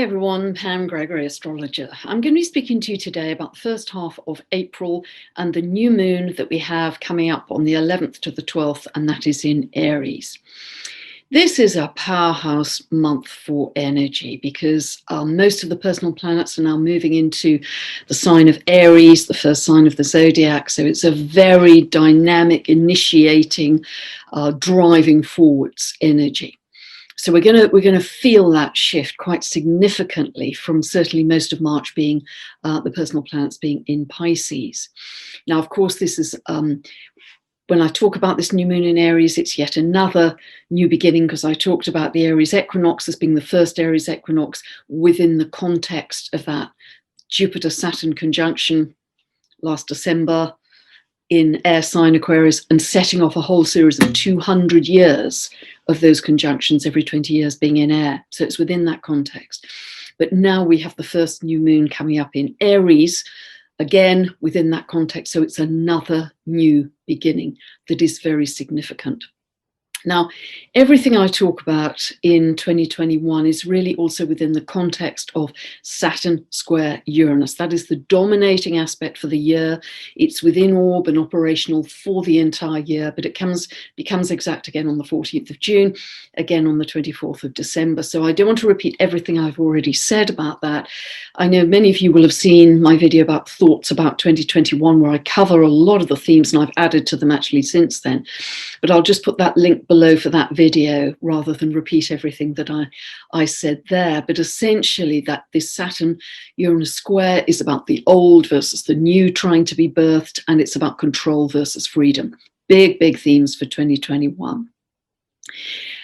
everyone, Pam Gregory, astrologer. I'm going to be speaking to you today about the first half of April and the new moon that we have coming up on the 11th to the 12th, and that is in Aries. This is a powerhouse month for energy because most of the personal planets are now moving into the sign of Aries, the first sign of the zodiac. So it's a very dynamic, initiating, driving forwards energy. So we're going to feel that shift quite significantly from certainly most of March being the personal planets being in Pisces. Now, of course, this is when I talk about this new moon in Aries, it's yet another new beginning because I talked about the Aries equinox as being the first Aries equinox within the context of that Jupiter-Saturn conjunction last December in air sign Aquarius, and setting off a whole series of 200 years of those conjunctions every 20 years being in air. So it's within that context. But now we have the first new moon coming up in Aries, again within that context. So it's another new beginning that is very significant. Now, everything I talk about in 2021 is really also within the context of Saturn square Uranus. That is the dominating aspect for the year. It's within orb and operational for the entire year, but it becomes exact again on the 14th of June, again on the 24th of December. So I don't want to repeat everything I've already said about that. I know many of you will have seen my video about thoughts about 2021, where I cover a lot of the themes, and I've added to them actually since then. But I'll just put that link below for that video rather than repeat everything that I said there. But essentially that this Saturn Uranus square is about the old versus the new trying to be birthed, and it's about control versus freedom. Big themes for 2021.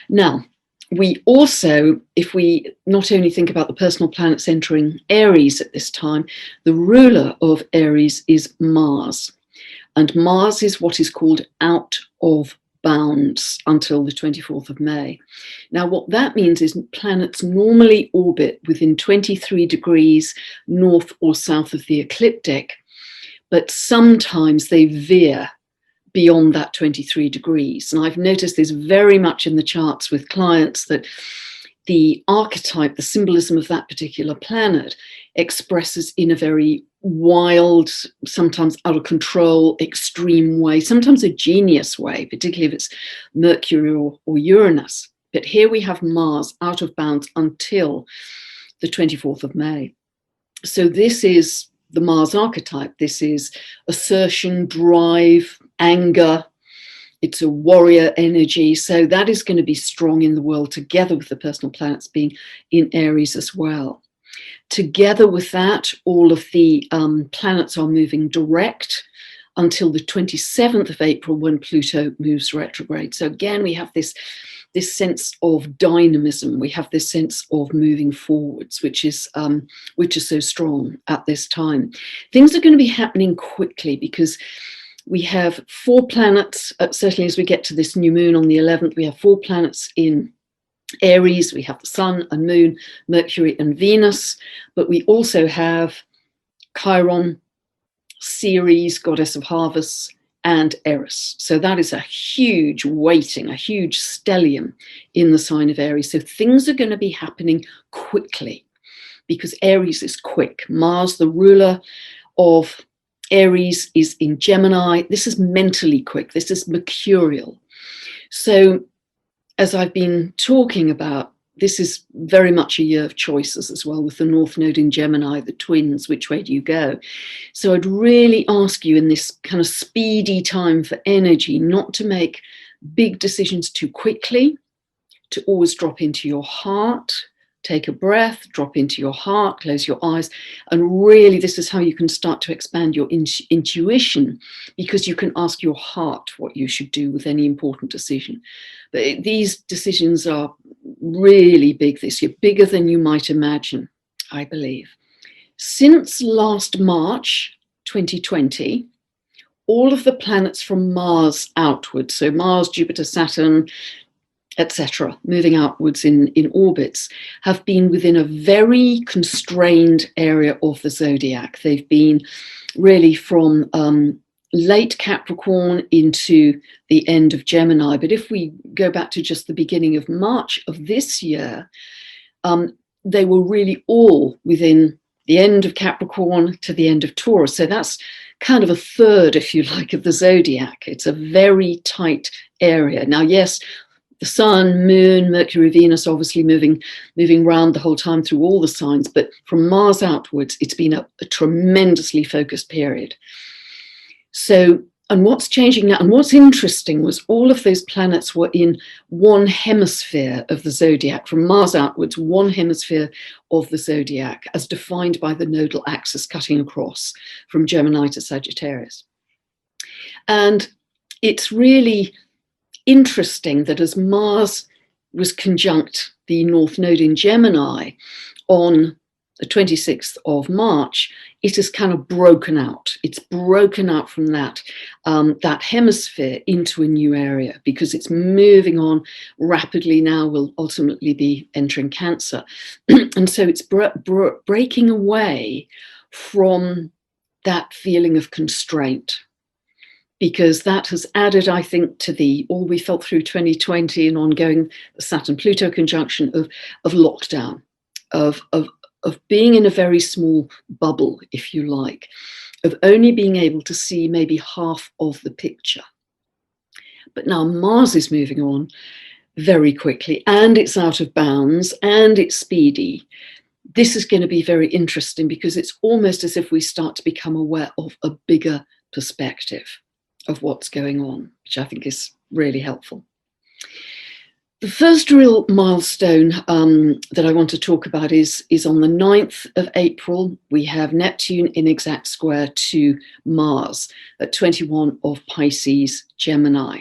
Now, we also, if we not only think about the personal planets entering Aries at this time, the ruler of Aries is Mars. And Mars is what is called out of bounds until the 24th of May. Now, what that means is planets normally orbit within 23 degrees north or south of the ecliptic, but sometimes they veer beyond that 23 degrees. And I've noticed this very much in the charts with clients, that the archetype, the symbolism of that particular planet expresses in a very wild, sometimes out of control, extreme way, sometimes a genius way, particularly if it's Mercury or Uranus. But here we have Mars out of bounds until the 24th of May. So this is the Mars archetype. This is assertion, drive, anger. It's a warrior energy. So that is going to be strong in the world, together with the personal planets being in Aries as well. Together with that, all of the planets are moving direct until the 27th of April, when Pluto moves retrograde. So again, we have this sense of dynamism. We have this sense of moving forwards, which is so strong at this time. Things are going to be happening quickly because we have 4 planets, certainly as we get to this new moon on the 11th, we have 4 planets in Aries. We have the Sun and Moon, Mercury and Venus, but we also have Chiron, Ceres, goddess of harvests, and Eris. So that is a huge weighting, a huge stellium in the sign of Aries. So things are going to be happening quickly because Aries is quick. Mars, the ruler of Aries, is in Gemini. This is mentally quick. This is mercurial. So as I've been talking about, this is very much a year of choices as well, with the North Node in Gemini, the twins, which way do you go? So I'd really ask you in this kind of speedy time for energy not to make big decisions too quickly, to always drop into your heart, take a breath, drop into your heart, close your eyes. And really, this is how you can start to expand your intuition, because you can ask your heart what you should do with any important decision. But these decisions are really big this year, bigger than you might imagine, I believe. Since last March 2020, all of the planets from Mars outwards, so Mars, Jupiter, Saturn, etc., moving outwards in orbits, have been within a very constrained area of the zodiac. They've been really from late Capricorn into the end of Gemini. But if we go back to just the beginning of March of this year, they were really all within the end of Capricorn to the end of Taurus. So that's kind of a third, if you like, of the zodiac. It's a very tight area. Now, yes, the Sun, Moon, Mercury, Venus, obviously moving around the whole time through all the signs, but from Mars outwards, it's been a tremendously focused period. So, and what's changing now, and what's interesting was all of those planets were in one hemisphere of the zodiac, from Mars outwards, one hemisphere of the zodiac, as defined by the nodal axis cutting across from Gemini to Sagittarius. And it's really interesting that as Mars was conjunct the North Node in Gemini on the 26th of March, it has kind of broken out. It's broken out from that hemisphere into a new area, because it's moving on rapidly now, will ultimately be entering Cancer. And so it's breaking away from that feeling of constraint, because that has added, I think, to all we felt through 2020 and ongoing Saturn-Pluto conjunction of lockdown, of being in a very small bubble, if you like, of only being able to see maybe half of the picture. But now Mars is moving on very quickly, and it's out of bounds, and it's speedy. This is going to be very interesting, because it's almost as if we start to become aware of a bigger perspective of what's going on, which I think is really helpful. The first real milestone that I want to talk about is on the 9th of April. We have Neptune in exact square to Mars at 21 of Pisces, Gemini.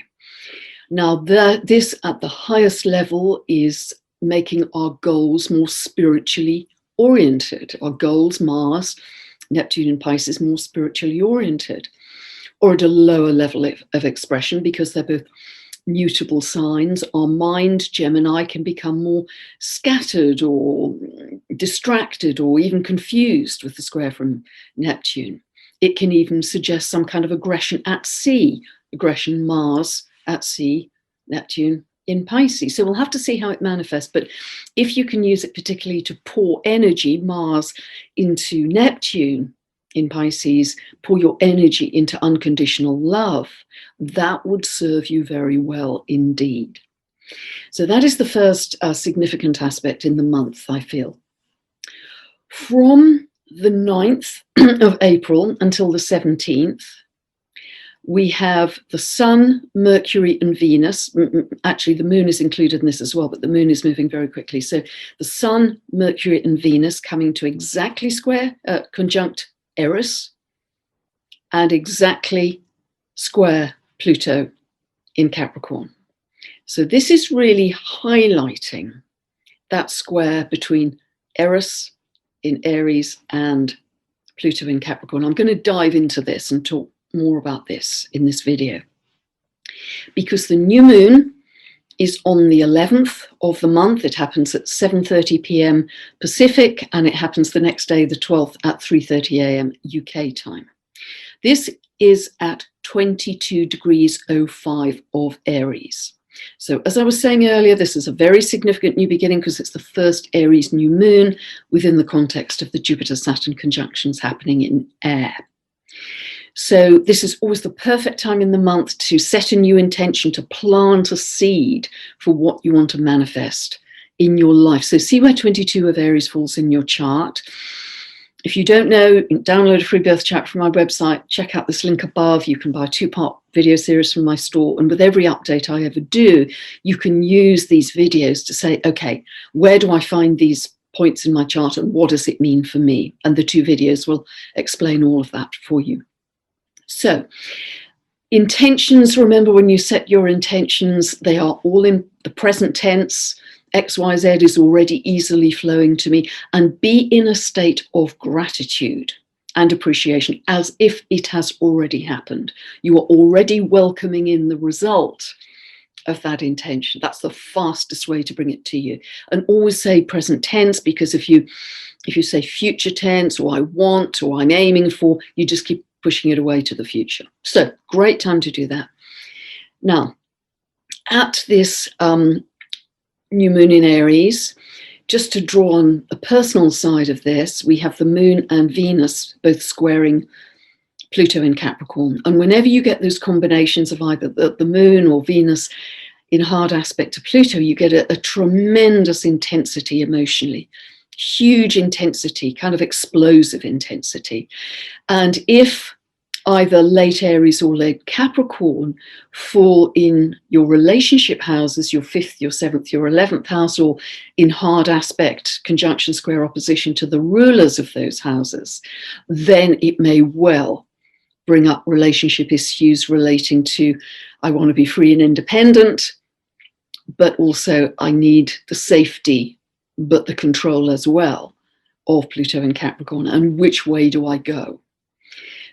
Now, this at the highest level is making our goals more spiritually oriented. Our goals, Mars, Neptune in Pisces, more spiritually oriented, or at a lower level of expression, because they're both mutable signs. Our mind, Gemini, can become more scattered or distracted or even confused with the square from Neptune. It can even suggest some kind of aggression at sea, aggression Mars at sea, Neptune in Pisces. So we'll have to see how it manifests. But if you can use it particularly to pour energy, Mars into Neptune in Pisces, pour your energy into unconditional love, that would serve you very well indeed. So that is the first significant aspect in the month, I feel. From the 9th of April until the 17th, we have the Sun, Mercury, and Venus. Actually, the Moon is included in this as well, but the Moon is moving very quickly. So the Sun, Mercury, and Venus coming to exactly square, conjunct Aries, and exactly square Pluto in Capricorn. So this is really highlighting that square between Eris in Aries and Pluto in Capricorn. I'm going to dive into this and talk more about this in this video, because the new moon is on the 11th of the month. It happens at 7:30 p.m. Pacific, and it happens the next day, the 12th, at 3:30 a.m. UK time. This is at 22 degrees 05 of Aries. So as I was saying earlier, this is a very significant new beginning, because it's the first Aries new moon within the context of the Jupiter-Saturn conjunctions happening in air. So this is always the perfect time in the month to set a new intention, to plant a seed for what you want to manifest in your life. So see where 22 of Aries falls in your chart. If you don't know, download a free birth chart from my website, check out this link above. You can buy a 2-part video series from my store. And with every update I ever do, you can use these videos to say, okay, where do I find these points in my chart and what does it mean for me? And the 2 videos will explain all of that for you. So, intentions, remember when you set your intentions, they are all in the present tense. XYZ is already easily flowing to me, and be in a state of gratitude and appreciation as if it has already happened. You are already welcoming in the result of that intention. That's the fastest way to bring it to you. And always say present tense, because if you say future tense, or I want, or I'm aiming for, you just keep pushing it away to the future. So great time to do that. Now, at this new moon in Aries, just to draw on a personal side of this, we have the Moon and Venus both squaring Pluto in Capricorn. And whenever you get those combinations of either the Moon or Venus in hard aspect to Pluto, you get a tremendous intensity emotionally, huge intensity, kind of explosive intensity. And if either late Aries or late Capricorn fall in your relationship houses, your 5th, your 7th, your 11th house, or in hard aspect, conjunction, square, opposition to the rulers of those houses, then it may well bring up relationship issues relating to, I want to be free and independent, but also I need the safety, but the control as well of Pluto and Capricorn, and which way do I go?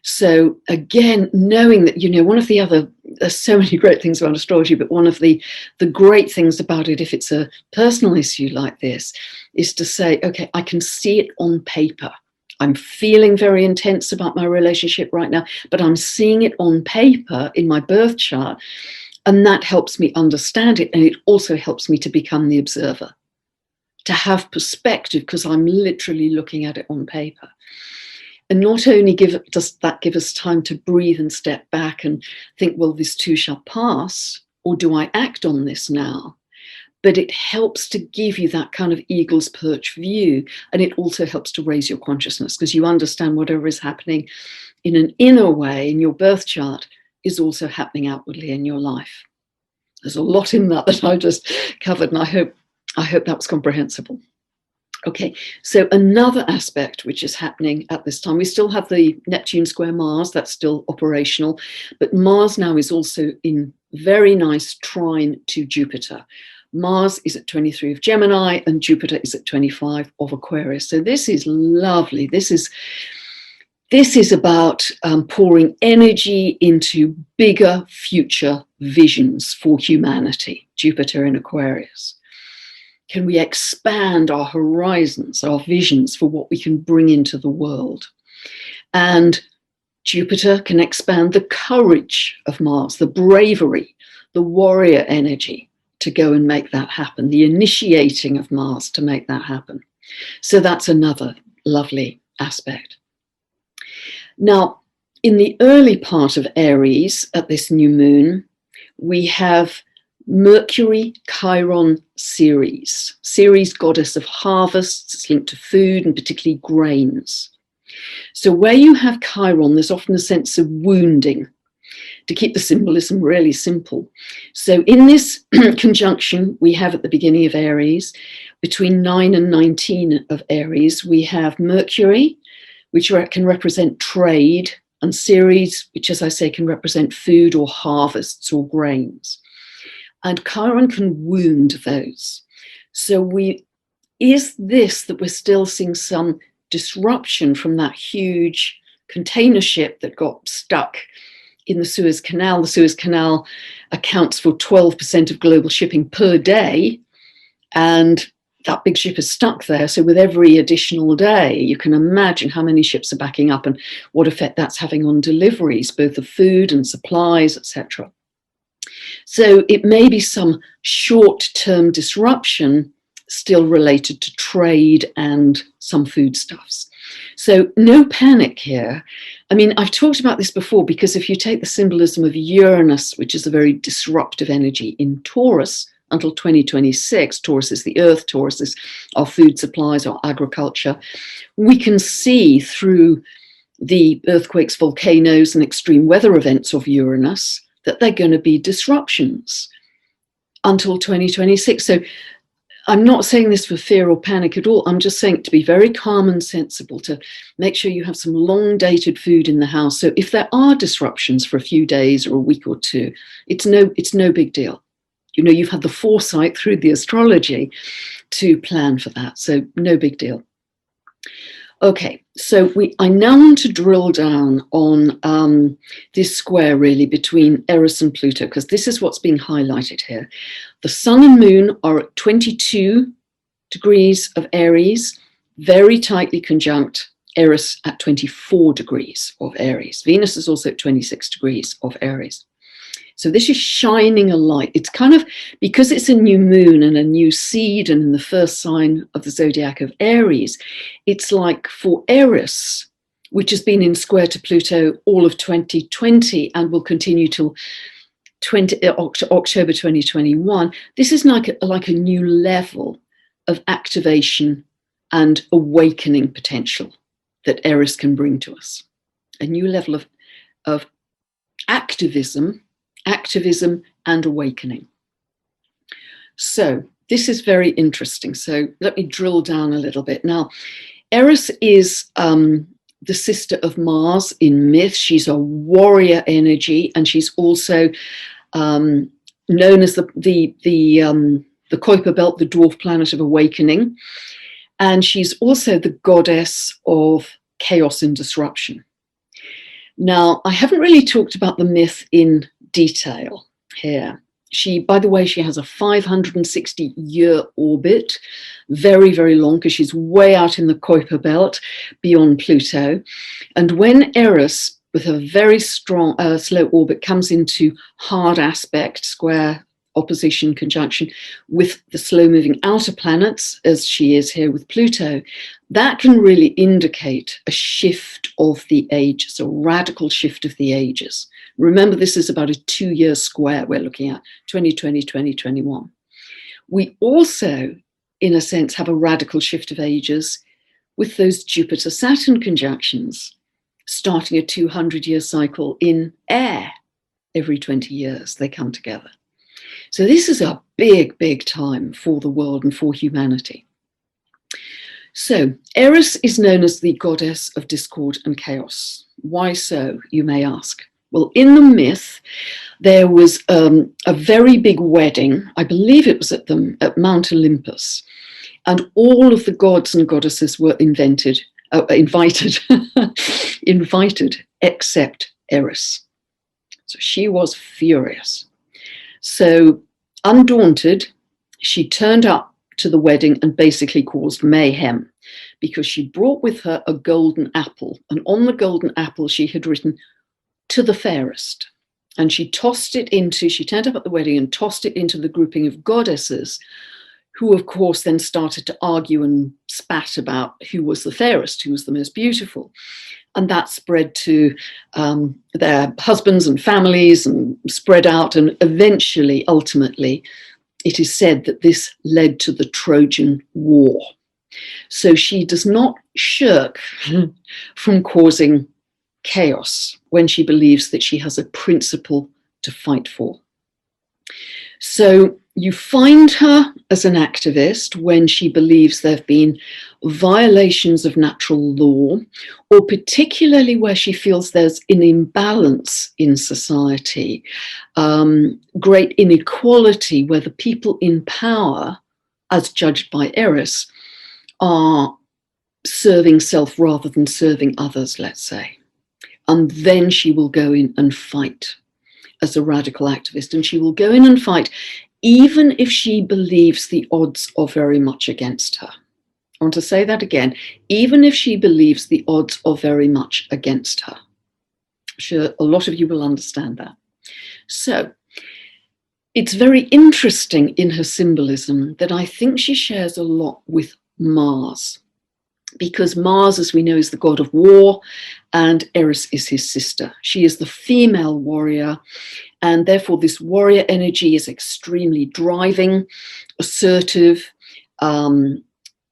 So again, knowing that, one of the other, there's so many great things about astrology, but one of the great things about it, if it's a personal issue like this, is to say, okay, I can see it on paper. I'm feeling very intense about my relationship right now, but I'm seeing it on paper in my birth chart, and that helps me understand it, and it also helps me to become the observer, to have perspective, because I'm literally looking at it on paper. And not only does that give us time to breathe and step back and think, well, this too shall pass, or do I act on this now? But it helps to give you that kind of eagle's perch view. And it also helps to raise your consciousness, because you understand whatever is happening in an inner way in your birth chart is also happening outwardly in your life. There's a lot in that I just covered, and I hope that was comprehensible. Okay, so another aspect which is happening at this time, we still have the Neptune square Mars, that's still operational, but Mars now is also in very nice trine to Jupiter. Mars is at 23 of Gemini and Jupiter is at 25 of Aquarius. So this is lovely. This is about pouring energy into bigger future visions for humanity, Jupiter in Aquarius. Can we expand our horizons, our visions for what we can bring into the world? And Jupiter can expand the courage of Mars, the bravery, the warrior energy to go and make that happen, the initiating of Mars to make that happen. So that's another lovely aspect. Now, in the early part of Aries, at this new moon, we have Mercury, Chiron, Ceres. Ceres, goddess of harvests, it's linked to food and particularly grains. So where you have Chiron, there's often a sense of wounding, to keep the symbolism really simple. So in this conjunction we have at the beginning of Aries, between 9 and 19 of Aries, we have Mercury, which can represent trade, and Ceres, which, as I say, can represent food or harvests or grains. And Chiron can wound those. So is this that we're still seeing some disruption from that huge container ship that got stuck in the Suez Canal? The Suez Canal accounts for 12% of global shipping per day, and that big ship is stuck there. So with every additional day, you can imagine how many ships are backing up and what effect that's having on deliveries, both of food and supplies, etc. So it may be some short-term disruption still related to trade and some foodstuffs. So no panic here. I mean, I've talked about this before, because if you take the symbolism of Uranus, which is a very disruptive energy in Taurus until 2026, Taurus is the earth, Taurus is our food supplies, our agriculture, we can see through the earthquakes, volcanoes and extreme weather events of Uranus that they're going to be disruptions until 2026. So I'm not saying this for fear or panic at all. I'm just saying to be very calm and sensible, to make sure you have some long dated food in the house. So if there are disruptions for a few days or a week or two, it's no big deal. You've had the foresight through the astrology to plan for that. So no big deal. Okay, so I now want to drill down on this square really between Eris and Pluto, because this is what's being highlighted here. The Sun and Moon are at 22 degrees of Aries, very tightly conjunct Eris at 24 degrees of Aries. Venus is also at 26 degrees of Aries. So this is shining a light. It's kind of, because it's a new moon and a new seed and in the first sign of the zodiac of Aries, it's like for Eris, which has been in square to Pluto all of 2020 and will continue till October 2021, this is like a new level of activation and awakening potential that Eris can bring to us. A new level of activism and awakening. So this is very interesting. So let me drill down a little bit. Now, Eris is the sister of Mars in myth. She's a warrior energy, and she's also known as the Kuiper Belt, the dwarf planet of awakening. And she's also the goddess of chaos and disruption. Now, I haven't really talked about the myth in detail here. By the way, she has a 560-year orbit, very, very long, because she's way out in the Kuiper Belt beyond Pluto. And when Eris, with a very strong, slow orbit, comes into hard aspect, square, opposition, conjunction with the slow-moving outer planets, as she is here with Pluto, that can really indicate a shift of the ages, a radical shift of the ages. Remember, this is about a 2-year square we're looking at, 2020, 2021. We also, in a sense, have a radical shift of ages with those Jupiter-Saturn conjunctions, starting a 200-year cycle in air. Every 20 years, they come together. So this is a big, big time for the world and for humanity. So Eris is known as the goddess of discord and chaos. Why so, you may ask? Well, in the myth, there was a very big wedding. I believe it was at Mount Olympus. And all of the gods and goddesses were invited, except Eris. So she was furious. So undaunted, she turned up to the wedding and basically caused mayhem, because she brought with her a golden apple. And on the golden apple, she had written, "To the fairest." And she turned up at the wedding and tossed it into the grouping of goddesses, who of course then started to argue and spat about who was the fairest, who was the most beautiful. And that spread to their husbands and families and spread out. And eventually, ultimately, it is said that this led to the Trojan War. So she does not shirk from causing chaos when she believes that she has a principle to fight for. So you find her as an activist when she believes there have been violations of natural law, or particularly where she feels there's an imbalance in society, great inequality where the people in power, as judged by Eris, are serving self rather than serving others, let's say. And then she will go in and fight as a radical activist, and she will go in and fight even if she believes the odds are very much against her. I want to say that again, even if she believes the odds are very much against her. I'm sure a lot of you will understand that. So it's very interesting in her symbolism that I think she shares a lot with Mars, because Mars, as we know, is the god of war, and Eris is his sister. She is the female warrior, and therefore this warrior energy is extremely driving, assertive,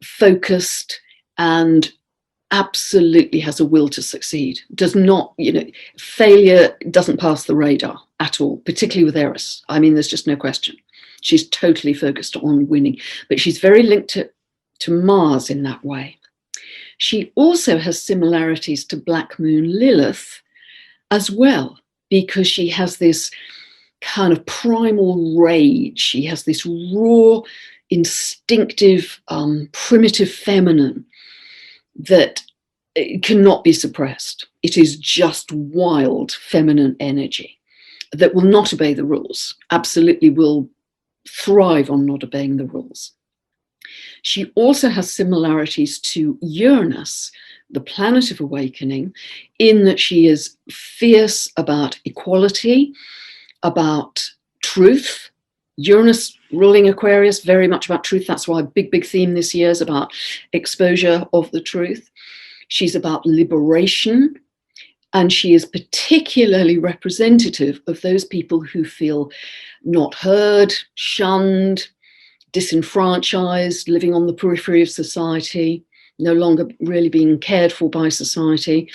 focused, and absolutely has a will to succeed. Does not, failure doesn't pass the radar at all, particularly with Eris. I mean, there's just no question. She's totally focused on winning, but she's very linked to Mars in that way. She also has similarities to Black Moon Lilith as well, because she has this kind of primal rage. She has this raw, instinctive, primitive feminine that cannot be suppressed. It is just wild feminine energy that will not obey the rules, absolutely will thrive on not obeying the rules. She also has similarities to Uranus, the planet of awakening, in that she is fierce about equality, about truth. Uranus ruling Aquarius, very much about truth. That's why a big theme this year is about exposure of the truth. She's about liberation, and she is particularly representative of those people who feel not heard, shunned, disenfranchised, living on the periphery of society, no longer really being cared for by society.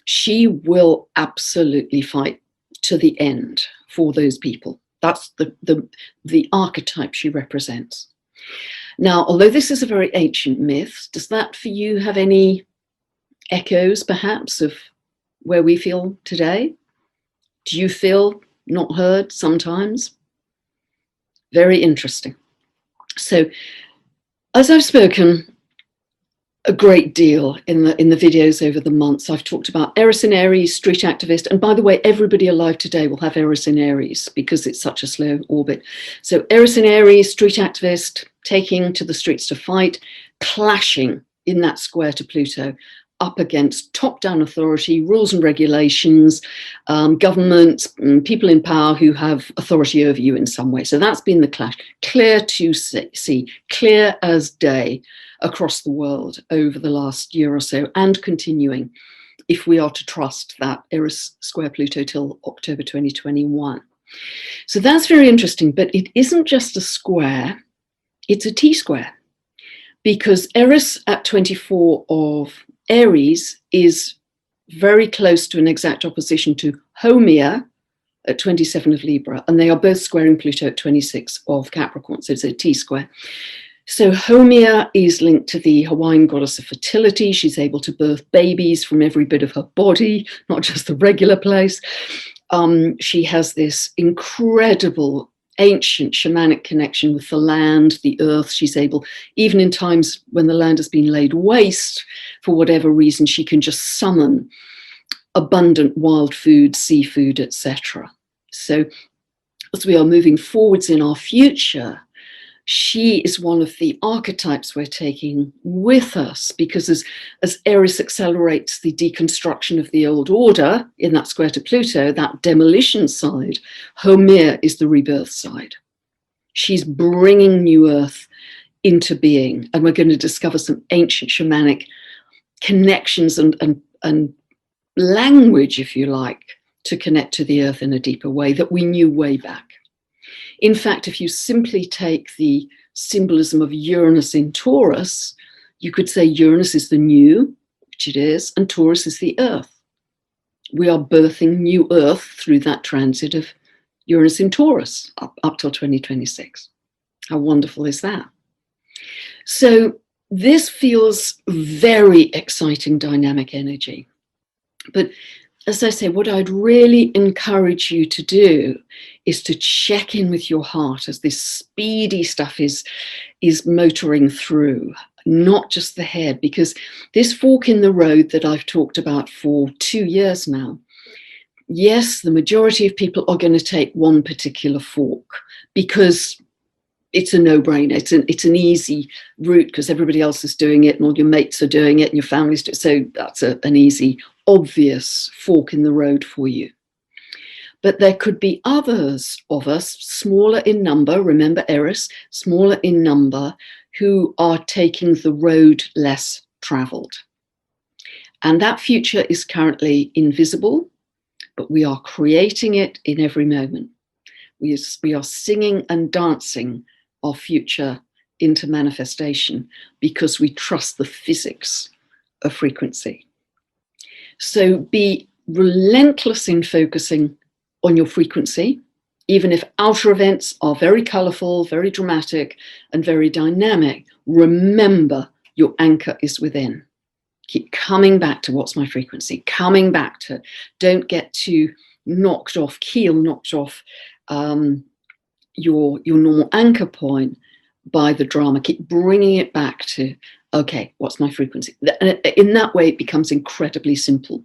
She will absolutely fight to the end for those people. That's the archetype she represents. Now, although this is a very ancient myth, does that for you have any echoes, perhaps, of where we feel today? Do you feel not heard sometimes? Very interesting. So, as I've spoken a great deal in the videos over the months, I've talked about Eris in Aries, street activist. And by the way, everybody alive today will have Eris in Aries because it's such a slow orbit. So Eris in Aries, street activist, taking to the streets to fight, clashing in that square to Pluto, up against top-down authority, rules and regulations, governments, people in power who have authority over you in some way. So that's been the clash. Clear to see, clear as day across the world over the last year or so, and continuing, if we are to trust that Eris square Pluto till October 2021. So that's very interesting, but it isn't just a square, it's a T-square, because Eris at 24 of Aries is very close to an exact opposition to Haumea at 27 of Libra, and they are both squaring Pluto at 26 of Capricorn, so it's a T-square. So Haumea is linked to the Hawaiian goddess of fertility. She's able to birth babies from every bit of her body, not just the regular place. She has this incredible ancient shamanic connection with the land, the earth. She's able, even in times when the land has been laid waste, for whatever reason, she can just summon abundant wild food, seafood, etc. So as we are moving forwards in our future, she is one of the archetypes we're taking with us, because as Aries accelerates the deconstruction of the old order in that square to Pluto, that demolition side, Haumea is the rebirth side. She's bringing new earth into being, and we're going to discover some ancient shamanic connections and language, if you like, to connect to the earth in a deeper way that we knew way back. In fact, if you simply take the symbolism of Uranus in Taurus, you could say Uranus is the new, which it is, and Taurus is the earth. We are birthing new earth through that transit of Uranus in Taurus up till 2026. How wonderful is that? So this feels very exciting dynamic energy. But as I say, what I'd really encourage you to do is to check in with your heart as this speedy stuff is motoring through, not just the head, because this fork in the road that I've talked about for 2 years now, yes, the majority of people are going to take one particular fork because it's a no-brainer. It's an easy route because everybody else is doing it and all your mates are doing it and your family's doing it. So that's an easy, obvious fork in the road for you. But there could be others of us, smaller in number, remember Eris, smaller in number, who are taking the road less traveled. And that future is currently invisible, but we are creating it in every moment. We are singing and dancing our future into manifestation because we trust the physics of frequency. So be relentless in focusing on your frequency, even if outer events are very colorful, very dramatic, and very dynamic. Remember, your anchor is within. Keep coming back to what's my frequency, coming back to, don't get too knocked off keel, knocked off your normal anchor point by the drama. Keep bringing it back to, okay, what's my frequency? In that way, it becomes incredibly simple.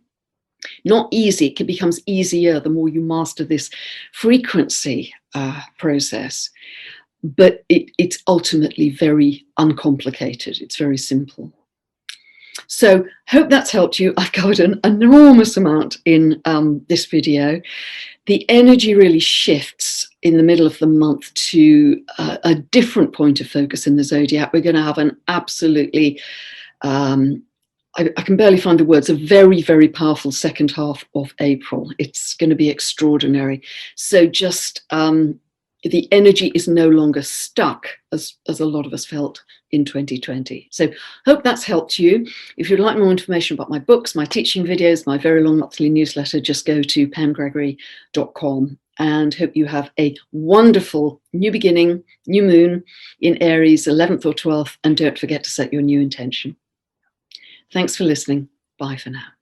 Not easy, it becomes easier the more you master this frequency process, but it's ultimately very uncomplicated. It's very simple. So hope that's helped you. I've covered an enormous amount in this video. the energy really shifts in the middle of the month to a different point of focus in the zodiac. We're going to have an absolutely, I can barely find the words, a very, very powerful second half of April. It's going to be extraordinary. So just the energy is no longer stuck as a lot of us felt in 2020. So hope that's helped you. If you'd like more information about my books, my teaching videos, my very long monthly newsletter, just go to pamgregory.com, and hope you have a wonderful new beginning, new moon in Aries, 11th or 12th, and don't forget to set your new intention. Thanks for listening. Bye for now.